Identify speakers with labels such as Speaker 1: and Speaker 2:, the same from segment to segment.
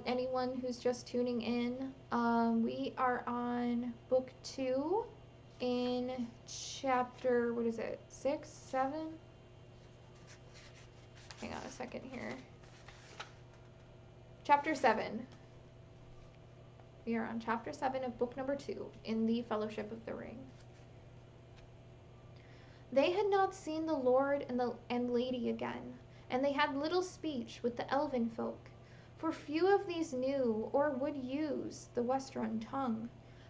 Speaker 1: anyone who's just tuning in, we are on book 2 in chapter, what is it, 6, 7? Hang on a second here. Chapter 7. We are on chapter 7 of book number 2 in the Fellowship of the Ring. They had not seen the Lord and Lady again, and they had little speech with the elven folk, for few of these knew or would use the Westruun tongue.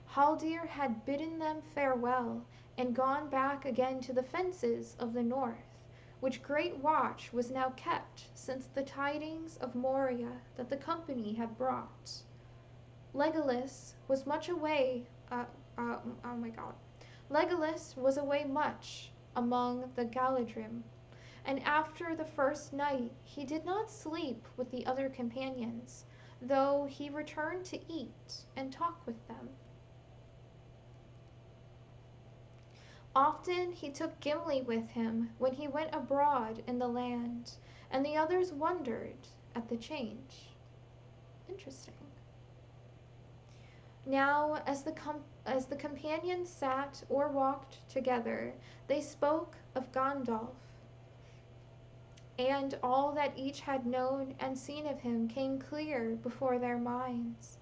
Speaker 1: Haldir had bidden them farewell, and gone back again to the fences of the north, which great watch was now kept since the tidings of Moria that the company had brought. Legolas was much away. Oh my God. Legolas was away much among the Galadrim, and after the first night he did not sleep with the other companions, though he returned to eat and talk with them. Often he took Gimli with him when he went abroad in the land, and the others wondered at the change. Interesting. Now, as the companions sat or walked together, they spoke of Gandalf, and all that each had known and seen of him came clear before their minds.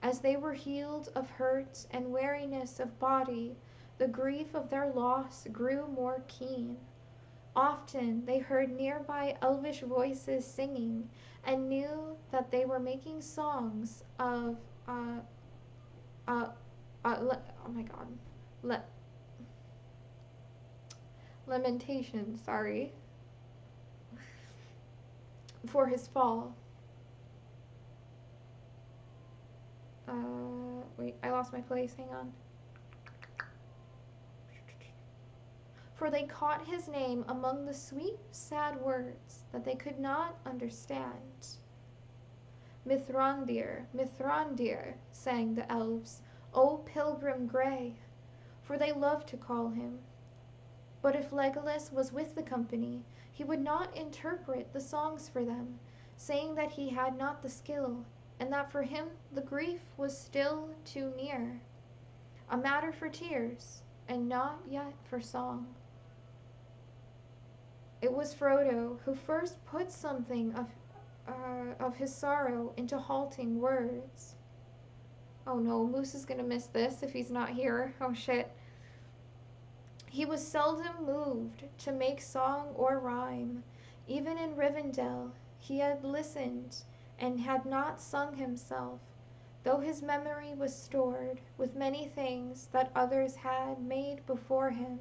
Speaker 1: As they were healed of hurt and weariness of body, the grief of their loss grew more keen. Often they heard nearby elvish voices singing, and knew that they were making songs of oh my God, Le- lamentation, sorry, for his fall. Wait, I lost my place, hang on. For they caught his name among the sweet, sad words that they could not understand. Mithrandir, Mithrandir, sang the elves, O pilgrim grey, for they loved to call him. But if Legolas was with the company, he would not interpret the songs for them, saying that he had not the skill, and that for him the grief was still too near, a matter for tears, and not yet for song. It was Frodo who first put something of his sorrow into halting words. Oh no, Moose is gonna miss this if he's not here. Oh shit. He was seldom moved to make song or rhyme. Even in Rivendell he had listened and had not sung himself, though his memory was stored with many things that others had made before him.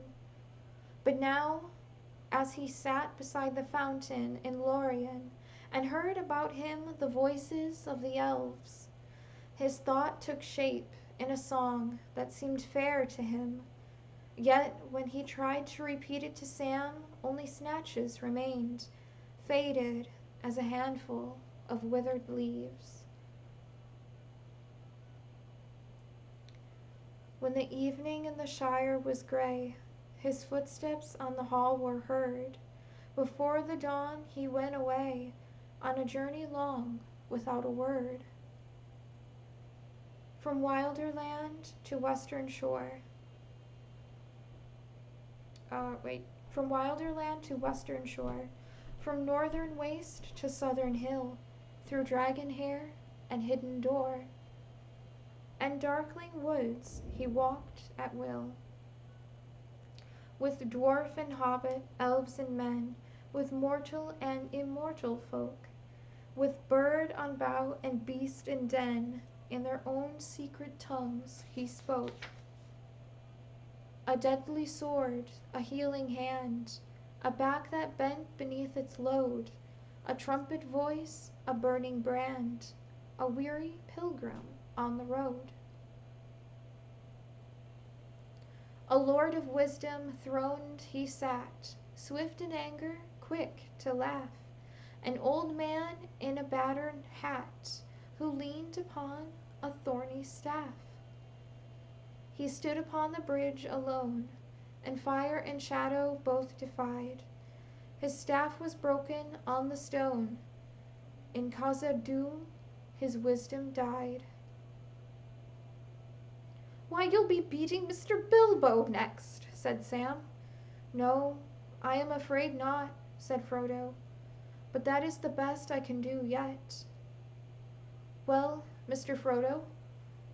Speaker 1: But now, as he sat beside the fountain in Lorien and heard about him the voices of the elves, his thought took shape in a song that seemed fair to him. Yet when he tried to repeat it to Sam, only snatches remained, faded as a handful of withered leaves. When the evening in the Shire was grey, his footsteps on the hall were heard. Before the dawn he went away on a journey long without a word. From wilder land to western shore. From wilder land to western shore, from northern waste to southern hill, through Dragonhair and Hidden Door, and darkling woods he walked at will. With dwarf and hobbit, elves and men, with mortal and immortal folk, with bird on bough and beast in den, in their own secret tongues he spoke. A deadly sword, a healing hand, a back that bent beneath its load, a trumpet voice, a burning brand, a weary pilgrim on the road. A lord of wisdom throned he sat, swift in anger, quick to laugh, an old man in a battered hat, who leaned upon a thorny staff. He stood upon the bridge alone, and fire and shadow both defied. His staff was broken on the stone. In Khazad-dûm his wisdom died. "Why, you'll be beating Mr. Bilbo next," said Sam. "No, I am afraid not," said Frodo, "but that is the best I can do yet." "Well, Mr. Frodo,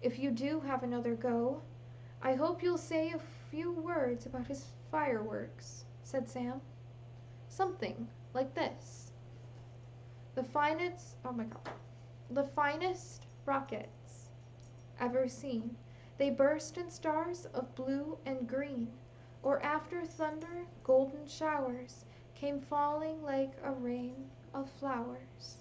Speaker 1: if you do have another go, I hope you'll say a few words about his fireworks," said Sam. "Something like this: the finest, oh my god, the finest rockets ever seen. They burst in stars of blue and green, or after thunder golden showers came falling like a rain of flowers."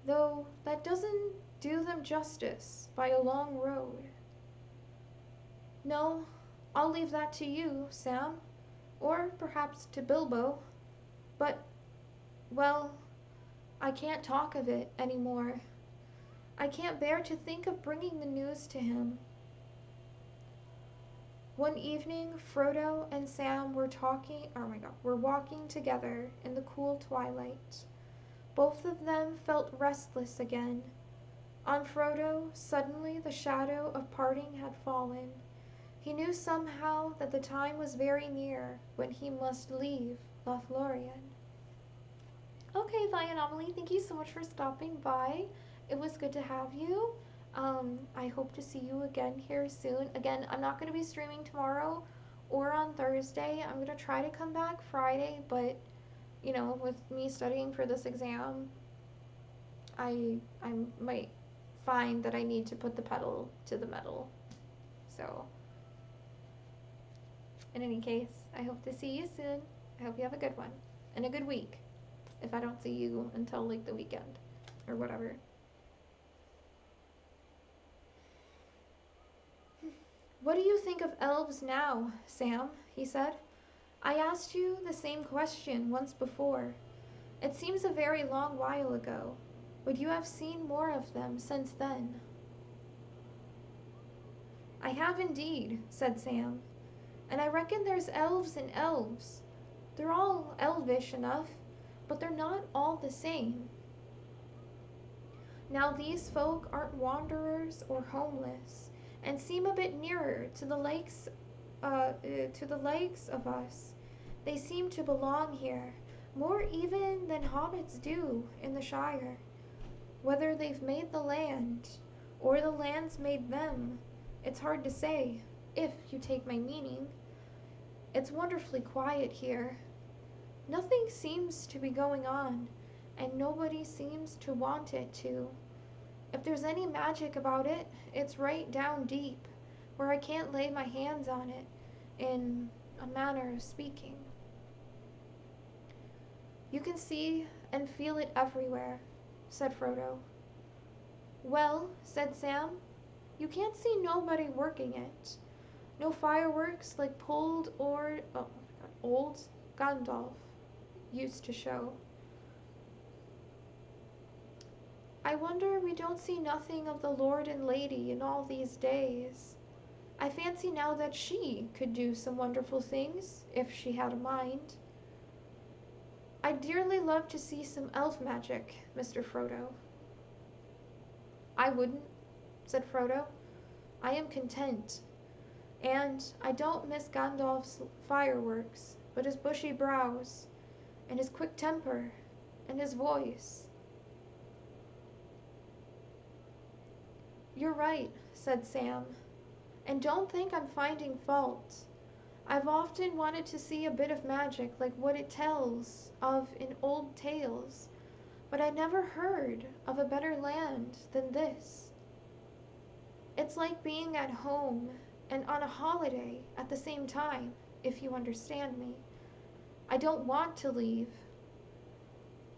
Speaker 1: Though that doesn't do them justice by a long road. No, I'll leave that to you, Sam, or perhaps to Bilbo. But, well, I can't talk of it any more. I can't bear to think of bringing the news to him. One evening Frodo and Sam were walking together in the cool twilight. Both of them felt restless again. On Frodo suddenly the shadow of parting had fallen. He knew somehow that the time was very near when he must leave Lothlorien. Okay, Vi and Amelie, thank you so much for stopping by. It was good to have you. I hope to see you again here soon. Again, I'm not going to be streaming tomorrow or on Thursday. I'm going to try to come back Friday, but, you know, with me studying for this exam, I might find that I need to put the pedal to the metal. So, in any case, I hope to see you soon. I hope you have a good one and a good week if I don't see you until like the weekend or whatever. "What do you think of elves now, Sam?" he said. "I asked you the same question once before. It seems a very long while ago. Would you have seen more of them since then?" "I have indeed," said Sam. "And I reckon there's elves and elves. They're all elvish enough, but they're not all the same. Now these folk aren't wanderers or homeless, and seem a bit nearer to the likes of us. They seem to belong here, more even than hobbits do in the Shire. Whether they've made the land, or the land's made them, it's hard to say, if you take my meaning. It's wonderfully quiet here. Nothing seems to be going on, and nobody seems to want it to. If there's any magic about it, it's right down deep, where I can't lay my hands on it, in a manner of speaking. You can see and feel it everywhere," said Frodo. "Well," said Sam, "you can't see nobody working it. No fireworks like old Gandalf used to show. I wonder we don't see nothing of the Lord and Lady in all these days. I fancy now that she could do some wonderful things, if she had a mind. I'd dearly love to see some elf magic, Mr. Frodo." "I wouldn't," said Frodo. "I am content. And I don't miss Gandalf's fireworks, but his bushy brows, and his quick temper, and his voice." "You're right," said Sam. "And don't think I'm finding fault. I've often wanted to see a bit of magic like what it tells of in old tales, but I never heard of a better land than this. It's like being at home and on a holiday at the same time, if you understand me. I don't want to leave.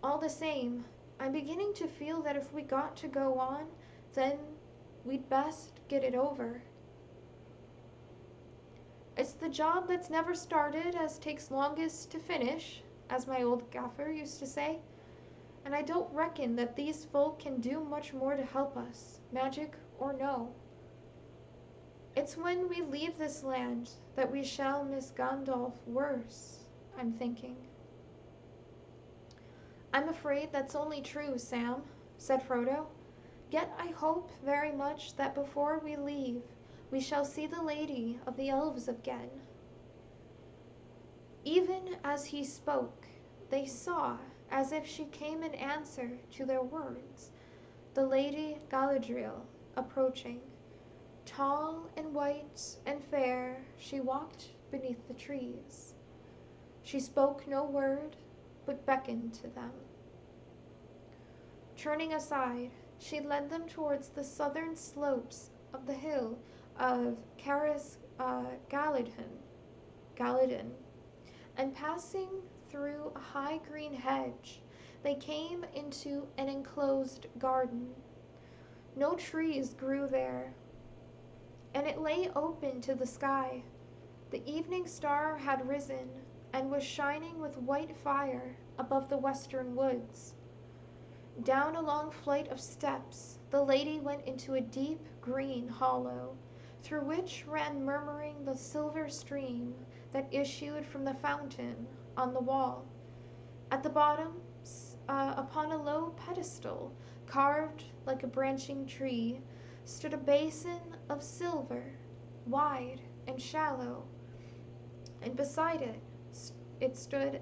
Speaker 1: All the same, I'm beginning to feel that if we got to go on, then we'd best get it over. It's the job that's never started as takes longest to finish, as my old gaffer used to say, and I don't reckon that these folk can do much more to help us, magic or no. It's when we leave this land that we shall miss Gandalf worse, I'm thinking." I'm afraid that's only true, Sam, said Frodo. Yet I hope very much that before we leave we shall see the Lady of the Elves again. Even as he spoke, they saw, as if she came in answer to their words, the Lady Galadriel approaching. Tall and white and fair, she walked beneath the trees. She spoke no word, but beckoned to them. Turning aside, she led them towards the southern slopes of the hill of Galadin, and passing through a high green hedge, they came into an enclosed garden. No trees grew there, and it lay open to the sky. The evening star had risen and was shining with white fire above the western woods. Down a long flight of steps the lady went into a deep green hollow, through which ran murmuring the silver stream that issued from the fountain on the wall. At the bottom, upon a low pedestal carved like a branching tree, stood a basin of silver, wide and shallow, and beside it stood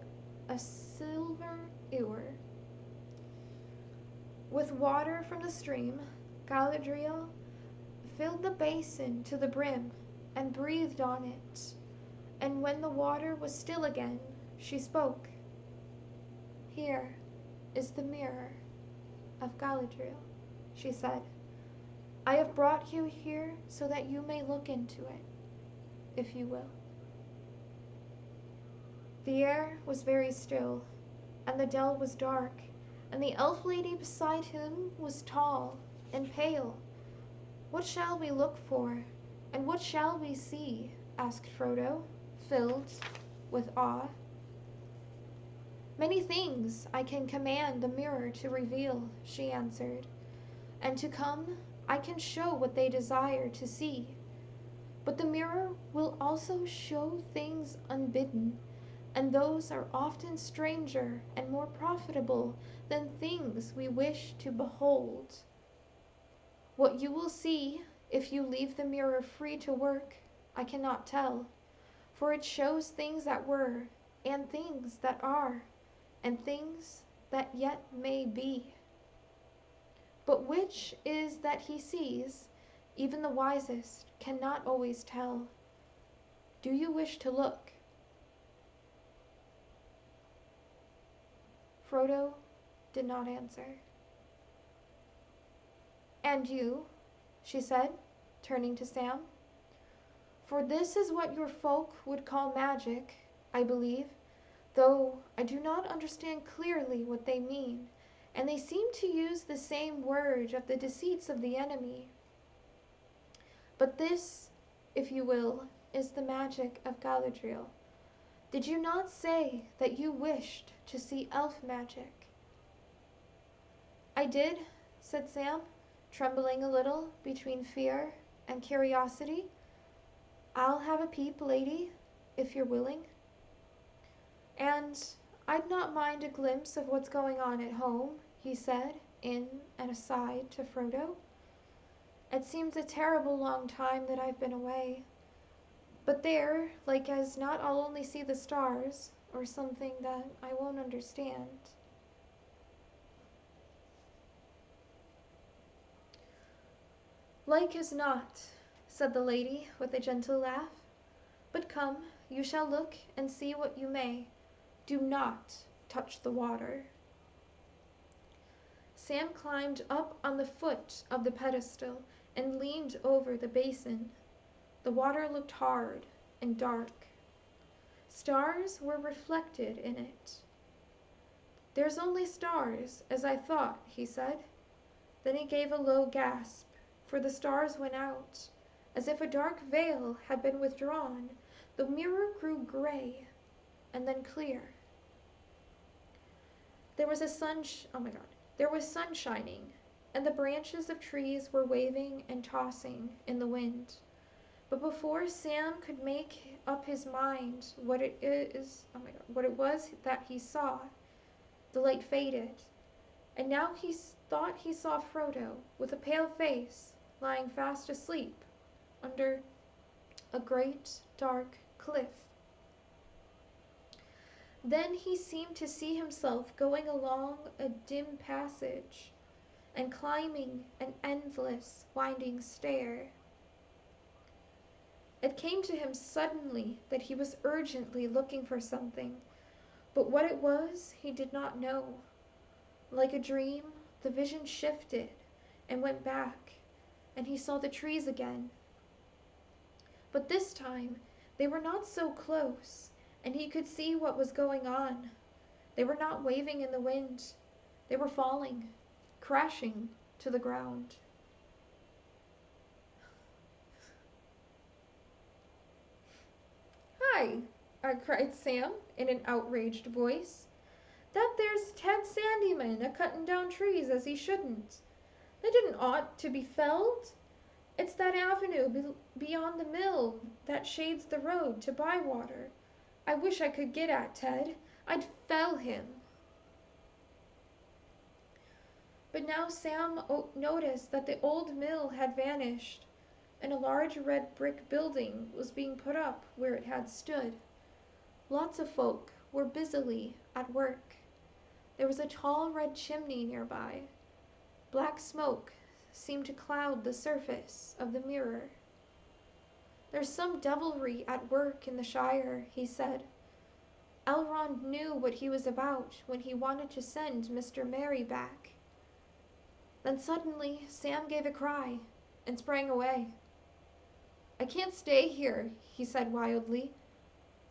Speaker 1: a silver ewer. With water from the stream, Galadriel filled the basin to the brim and breathed on it, and when the water was still again, she spoke. "Here is the mirror of Galadriel," she said. "I have brought you here so that you may look into it, if you will." The air was very still, and the dell was dark, and the elf lady beside him was tall and pale. "What shall we look for, and what shall we see?" asked Frodo, filled with awe. "Many things I can command the mirror to reveal," she answered, "and to come I can show what they desire to see. But the mirror will also show things unbidden, and those are often stranger and more profitable than things we wish to behold. What you will see if you leave the mirror free to work, I cannot tell, for it shows things that were, and things that are, and things that yet may be. But which is that he sees, even the wisest cannot always tell. Do you wish to look?" Frodo did not answer. "And you?" she said, turning to Sam. "For this is what your folk would call magic, I believe, though I do not understand clearly what they mean, and they seem to use the same word of the deceits of the enemy. But this, if you will, is the magic of Galadriel. Did you not say that you wished to see elf magic?" "I did," said Sam, trembling a little between fear and curiosity. "I'll have a peep, lady, if you're willing. And I'd not mind a glimpse of what's going on at home," he said, in an aside to Frodo. "It seems a terrible long time that I've been away. But there, like as not I'll only see the stars, or something that I won't understand." "Like as not," said the lady with a gentle laugh. "But come, you shall look and see what you may. Do not touch the water." Sam climbed up on the foot of the pedestal and leaned over the basin. The water looked hard and dark. Stars were reflected in it. "There's only stars, as I thought," he said. Then he gave a low gasp, for the stars went out. As if a dark veil had been withdrawn, the mirror grew gray and then clear. There was sun shining, and the branches of trees were waving and tossing in the wind. But before Sam could make up his mind what it was that he saw, The light faded, and now he thought he saw Frodo, with a pale face, lying fast asleep under a great dark cliff. Then he seemed to see himself going along a dim passage and climbing an endless winding stair. It came to him suddenly that he was urgently looking for something, but what it was he did not know. Like a dream, the vision shifted and went back, and he saw the trees again. But this time they were not so close, and he could see what was going on. They were not waving in the wind. They were falling, crashing to the ground. "Hi!" cried Sam in an outraged voice. "That there's Ted Sandyman a-cuttin' down trees as he shouldn't. They didn't ought to be felled. It's that avenue beyond the mill that shades the road to Bywater. I wish I could get at Ted. I'd fell him." But now Sam noticed that the old mill had vanished, and a large red brick building was being put up where it had stood. Lots of folk were busily at work. There was a tall red chimney nearby. Black smoke seemed to cloud the surface of the mirror. "There's some devilry at work in the Shire," he said. "Elrond knew what he was about when he wanted to send Mr. Merry back." Then suddenly Sam gave a cry and sprang away. "I can't stay here," he said wildly.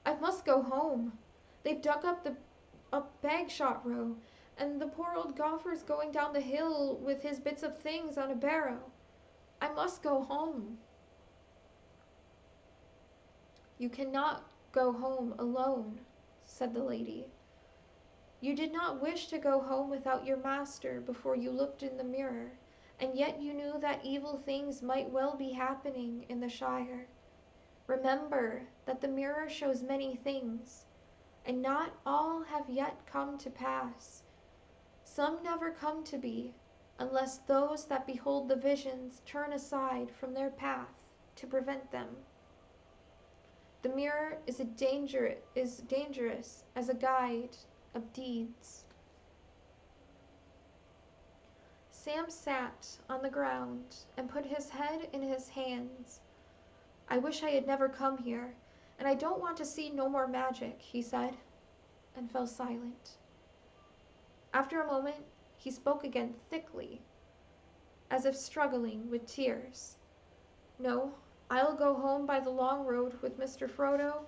Speaker 1: "I must go home. They've dug up the Bagshot row, and the poor old gopher's going down the hill with his bits of things on a barrow. I must go home." "You cannot go home alone," said the lady. "You did not wish to go home without your master before you looked in the mirror, and yet you knew that evil things might well be happening in the Shire. Remember that the mirror shows many things, and not all have yet come to pass. Some never come to be, unless those that behold the visions turn aside from their path to prevent them. The mirror is dangerous as a guide of deeds." Sam sat on the ground and put his head in his hands. "I wish I had never come here, and I don't want to see no more magic," he said, and fell silent. After a moment he spoke again thickly, as if struggling with tears. "No, I'll go home by the long road with Mr. Frodo,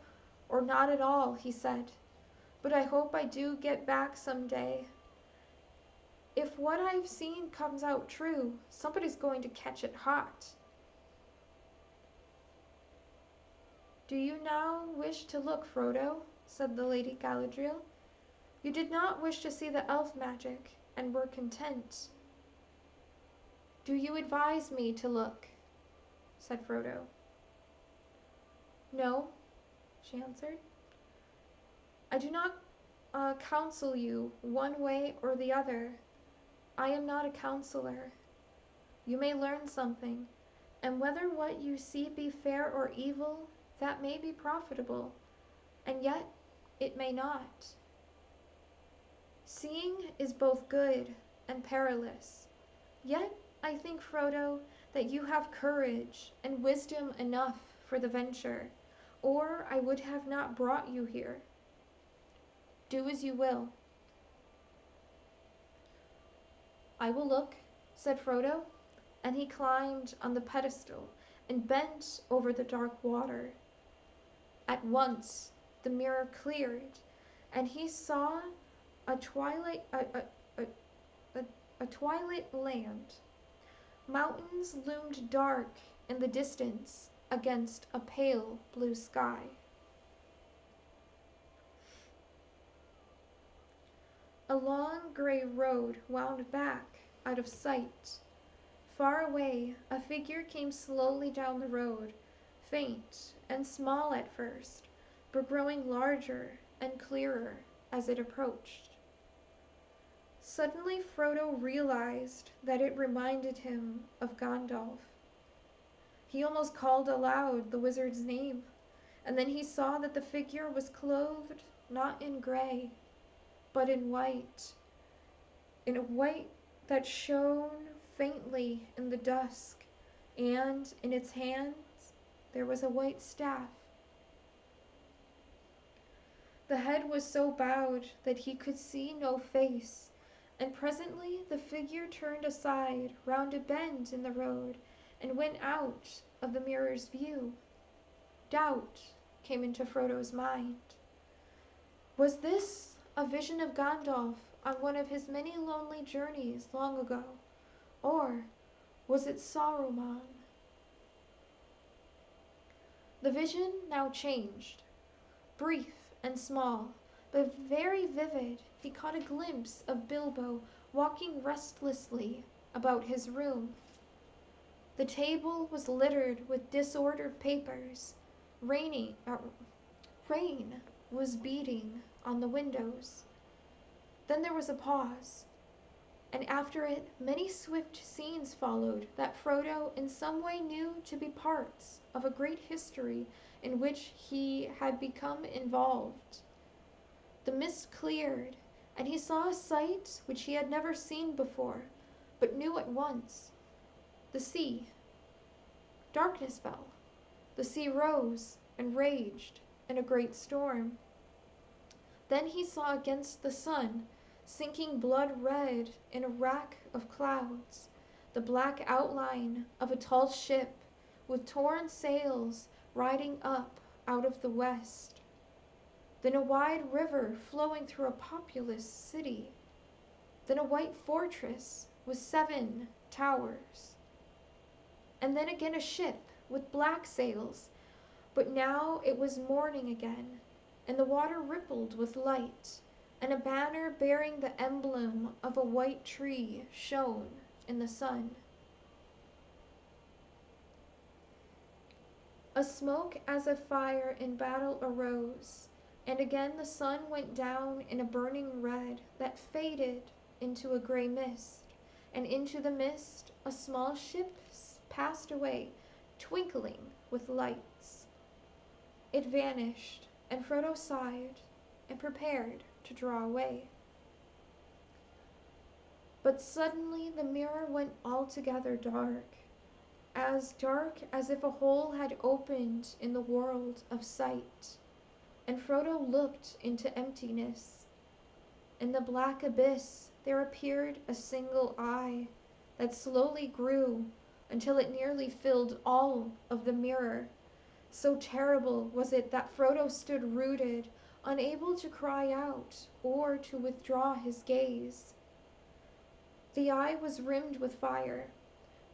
Speaker 1: or not at all," he said. "But I hope I do get back some day. If what I've seen comes out true, somebody's going to catch it hot." "Do you now wish to look, Frodo?" said the Lady Galadriel. "You did not wish to see the elf magic, and were content." "Do you advise me to look?" said Frodo. "No," she answered. "I do not counsel you one way or the other. I am not a counselor. You may learn something, and whether what you see be fair or evil, that may be profitable, and yet it may not. Seeing is both good and perilous. Yet I think, Frodo, that you have courage and wisdom enough for the venture, or I would have not brought you here. Do as you will." "I will look," said Frodo, and he climbed on the pedestal and bent over the dark water. At once the mirror cleared, and he saw a twilight land. Mountains loomed dark in the distance against a pale blue sky. A long gray road wound back out of sight. Far away a figure came slowly down the road, faint and small at first, but growing larger and clearer as it approached. Suddenly Frodo realized that it reminded him of Gandalf. He almost called aloud the wizard's name, and then he saw that the figure was clothed not in gray, but in a white that shone faintly in the dusk, and in its hands there was a white staff. The head was so bowed that he could see no face, and presently the figure turned aside round a bend in the road and went out of the mirror's view. Doubt came into Frodo's mind. Was this a vision of Gandalf on one of his many lonely journeys long ago, or was it Saruman? The vision now changed. Brief and small, but very vivid, he caught a glimpse of Bilbo walking restlessly about his room. The table was littered with disordered papers. Rain was beating on the windows. Then there was a pause, and after it many swift scenes followed that Frodo in some way knew to be parts of a great history in which he had become involved. The mist cleared, and he saw a sight which he had never seen before, but knew at once. The sea. Darkness fell. The sea rose and raged in a great storm. Then he saw against the sun, sinking blood red in a rack of clouds, the black outline of a tall ship with torn sails riding up out of the west. Then a wide river flowing through a populous city. Then a white fortress with 7 towers. And then again a ship with black sails, but now it was morning again, and the water rippled with light, and a banner bearing the emblem of a white tree shone in the sun. A smoke as of fire in battle arose, and again the sun went down in a burning red that faded into a gray mist, and into the mist a small ship passed away, twinkling with lights. It vanished, and Frodo sighed and prepared to draw away. But suddenly the mirror went altogether dark as if a hole had opened in the world of sight, and Frodo looked into emptiness. In the black abyss there appeared a single eye that slowly grew until it nearly filled all of the mirror. So terrible was it that Frodo stood rooted, unable to cry out or to withdraw his gaze. The eye was rimmed with fire,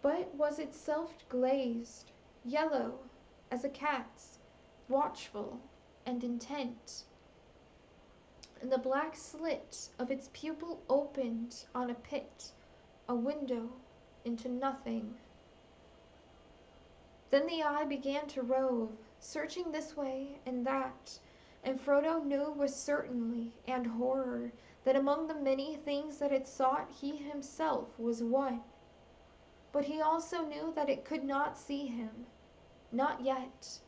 Speaker 1: but was itself glazed, yellow as a cat's, watchful and intent. And the black slit of its pupil opened on a pit, a window into nothing. Then the eye began to rove, searching this way and that, and Frodo knew with certainty and horror that among the many things that it sought he himself was one. But he also knew that it could not see him, not yet,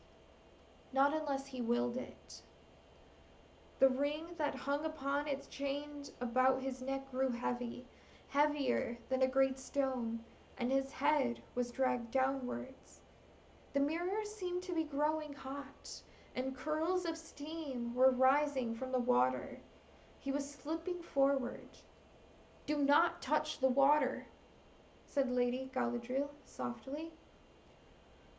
Speaker 1: not unless he willed it. The ring that hung upon its chain about his neck grew heavy, heavier than a great stone, and his head was dragged downwards. The mirror seemed to be growing hot, and curls of steam were rising from the water. He was slipping forward. "Do not touch the water," said Lady Galadriel softly.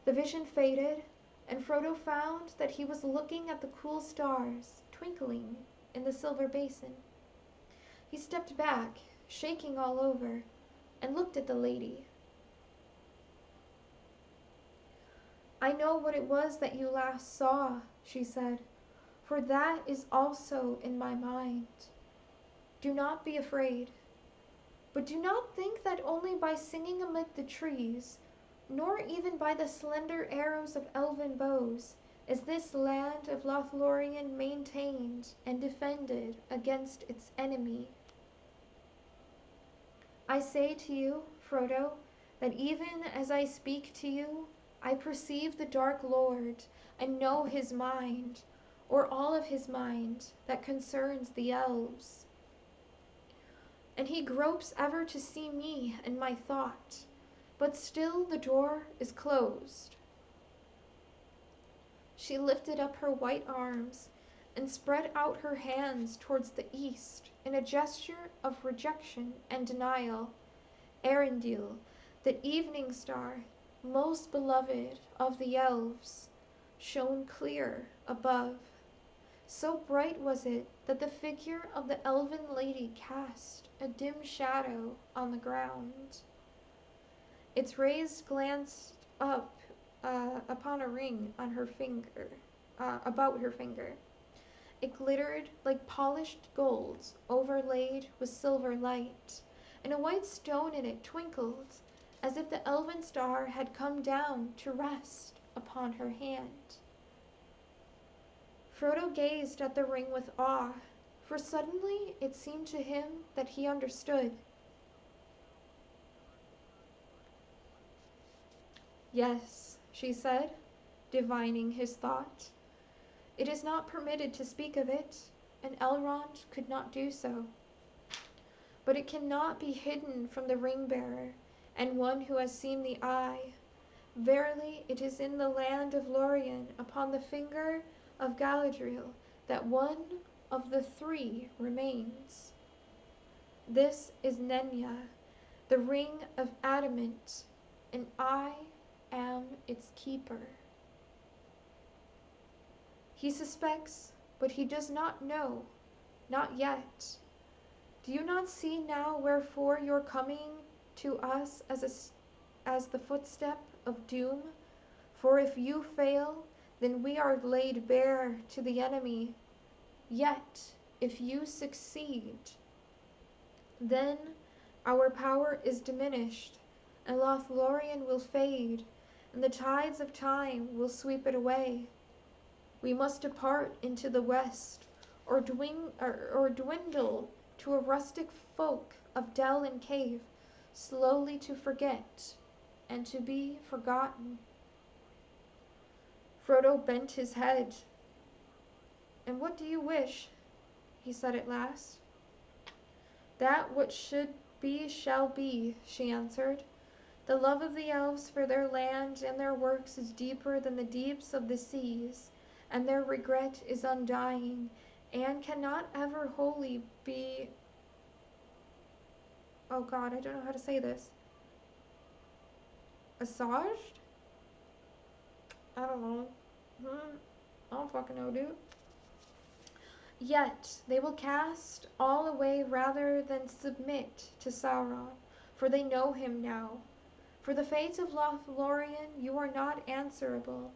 Speaker 1: The vision faded, and Frodo found that he was looking at the cool stars twinkling in the silver basin. He stepped back, shaking all over, and looked at the lady. "I know what it was that you last saw," she said, "for that is also in my mind. Do not be afraid. But do not think that only by singing amid the trees, nor even by the slender arrows of elven bows, is this land of Lothlorien maintained and defended against its enemy. I say to you, Frodo, that even as I speak to you, I perceive the Dark Lord and know his mind, or all of his mind that concerns the elves. And he gropes ever to see me and my thought, but still the door is closed. She lifted up her white arms and spread out her hands towards the east in a gesture of rejection and denial. Arundel, the evening star, most beloved of the elves, shone clear above. So bright was it that the figure of the elven lady cast a dim shadow on the ground. Its rays glanced up upon a ring on her finger, about her finger. It glittered like polished gold overlaid with silver light, and a white stone in it twinkled as if the elven star had come down to rest upon her hand. Frodo gazed at the ring with awe, for suddenly it seemed to him that he understood. "Yes," she said, divining his thought. "It is not permitted to speak of it, and Elrond could not do so. But it cannot be hidden from the ring-bearer and one who has seen the eye. Verily it is in the land of Lorien, upon the finger of Galadriel, that one of the three remains. This is Nenya, the ring of adamant, and I am its keeper." He suspects, but he does not know, not yet. Do you not see now wherefore your coming to us as the footstep of doom? For if you fail, then we are laid bare to the enemy. Yet, if you succeed, then our power is diminished, and Lothlorien will fade, and the tides of time will sweep it away. We must depart into the west, or dwindle to a rustic folk of dell and cave, slowly to forget and to be forgotten. Frodo bent his head. "And what do you wish?" he said at last. "That what should be shall be," she answered. "The love of the elves for their land and their works is deeper than the deeps of the seas, and their regret is undying, and cannot ever wholly be—" oh God, I don't know how to say this. "Assuaged?" I don't know. I don't fucking know, dude. "Yet they will cast all away rather than submit to Sauron, for they know him now. For the fate of Lothlorien you are not answerable,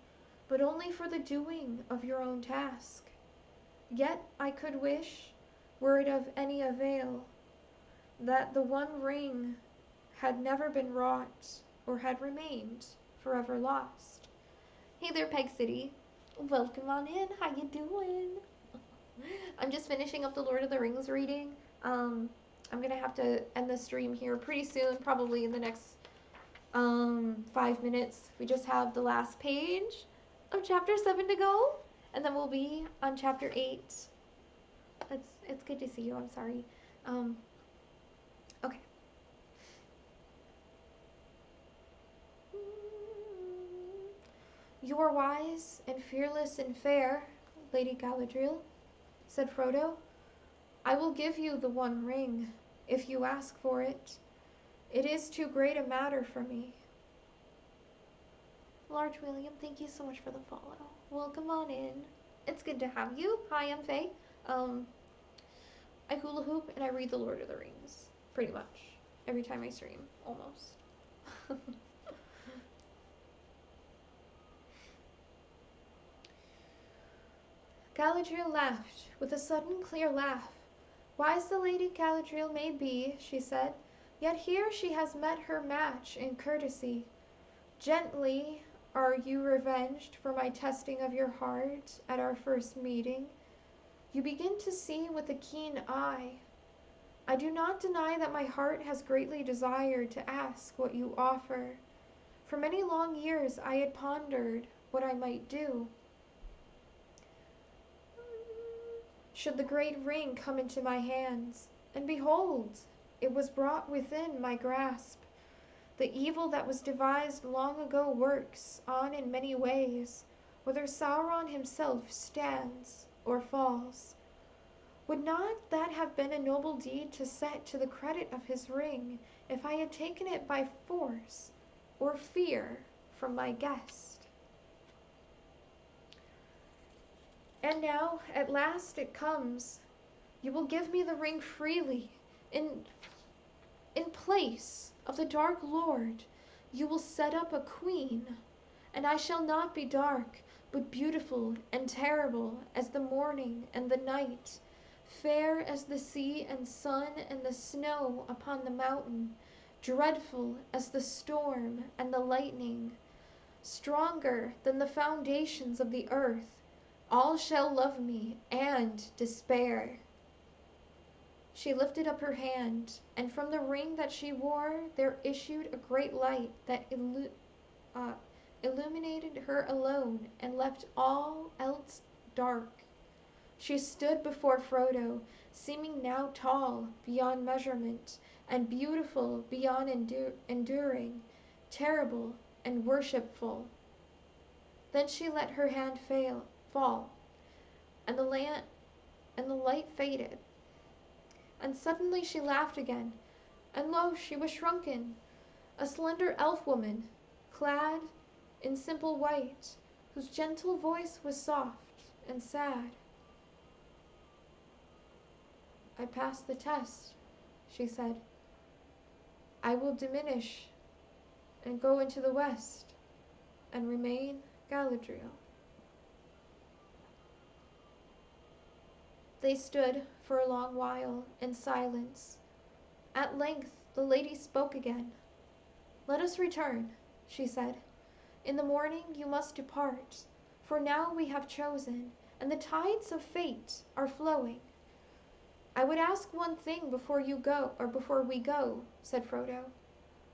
Speaker 1: but only for the doing of your own task. Yet I could wish, were it of any avail, that the one ring had never been wrought, or had remained forever lost." Hey there, Peg City. Welcome on in. How you doing? I'm just finishing up the Lord of the Rings reading. I'm gonna have to end the stream here pretty soon, probably in the next 5 minutes. We just have the last page of chapter 7 to go, and then we'll be on chapter 8. It's good to see you. I'm sorry. Okay. "You are wise and fearless and fair, Lady Galadriel," said Frodo. "I will give you the One Ring, if you ask for it. It is too great a matter for me." Large William, thank you so much for the follow. Welcome on in. It's good to have you. Hi, I'm Faye. I hula hoop and I read the Lord of the Rings, pretty much, every time I stream, almost. Galadriel laughed, with a sudden clear laugh. "Wise the Lady Galadriel may be," she said, "yet here she has met her match in courtesy. Gently are you revenged for my testing of your heart at our first meeting. You begin to see with a keen eye. I do not deny that my heart has greatly desired to ask what you offer. For many long years I had pondered what I might do. Should the great ring come into my hands, and behold, it was brought within my grasp. The evil that was devised long ago works on in many ways, whether Sauron himself stands or falls. Would not that have been a noble deed to set to the credit of his ring if I had taken it by force or fear from my guest? And now, at last it comes. You will give me the ring freely. In place of the Dark Lord, you will set up a queen, and I shall not be dark, but beautiful and terrible as the morning and the night, fair as the sea and sun and the snow upon the mountain, dreadful as the storm and the lightning, stronger than the foundations of the earth. All shall love me and despair. She lifted up her hand, and from the ring that she wore there issued a great light that illuminated her alone and left all else dark. She stood before Frodo, seeming now tall beyond measurement, and beautiful beyond enduring, terrible and worshipful. Then she let her hand fall, and the light faded. And suddenly she laughed again, and lo, she was shrunken, a slender elf woman, clad in simple white, whose gentle voice was soft and sad. I passed the test, she said. I will diminish and go into the west and remain Galadriel. They stood for a long while in silence. At length the lady spoke again. Let us return, she said. In the morning you must depart, for now we have chosen, and the tides of fate are flowing. I would ask one thing before we go, said Frodo.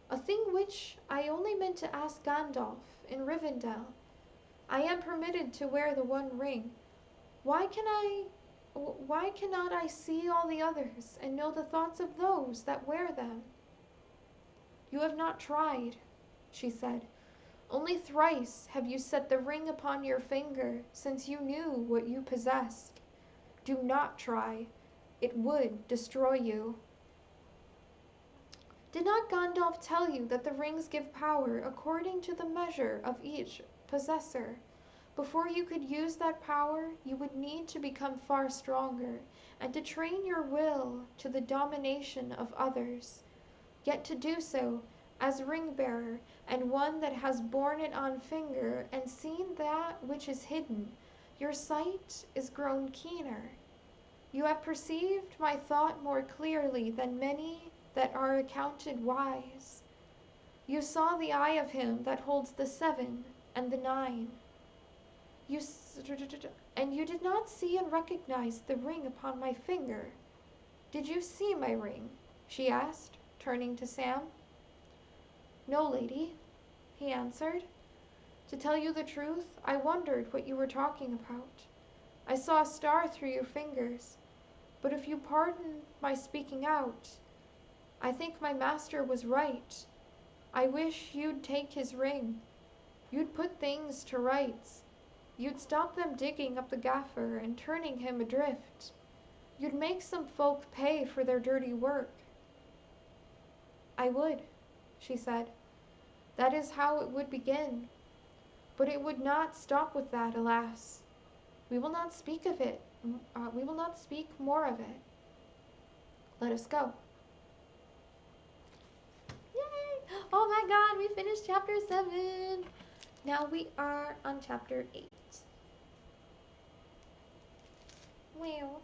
Speaker 1: A thing which I only meant to ask Gandalf in Rivendell. I am permitted to wear the one ring. Why cannot I see all the others and know the thoughts of those that wear them? You have not tried, she said. Only thrice have you set the ring upon your finger since you knew what you possessed. Do not try. It would destroy you. Did not Gandalf tell you that the rings give power according to the measure of each possessor? Before you could use that power, you would need to become far stronger, and to train your will to the domination of others. Yet to do so, as ring-bearer, and one that has borne it on finger, and seen that which is hidden, your sight is grown keener. You have perceived my thought more clearly than many that are accounted wise. You saw the eye of him that holds the 7 and the 9. And you did not see and recognize the ring upon my finger. Did you see my ring? She asked, turning to Sam. No, lady, he answered. To tell you the truth, I wondered what you were talking about. I saw a star through your fingers, but if you pardon my speaking out, I think my master was right. I wish you'd take his ring. You'd put things to rights. You'd stop them digging up the gaffer and turning him adrift. You'd make some folk pay for their dirty work. I would, she said. That is how it would begin. But it would not stop with that, alas. We will not speak of it. We will not speak more of it. Let us go. Yay! Oh my God, we finished chapter 7. Now we are on chapter 8. Well.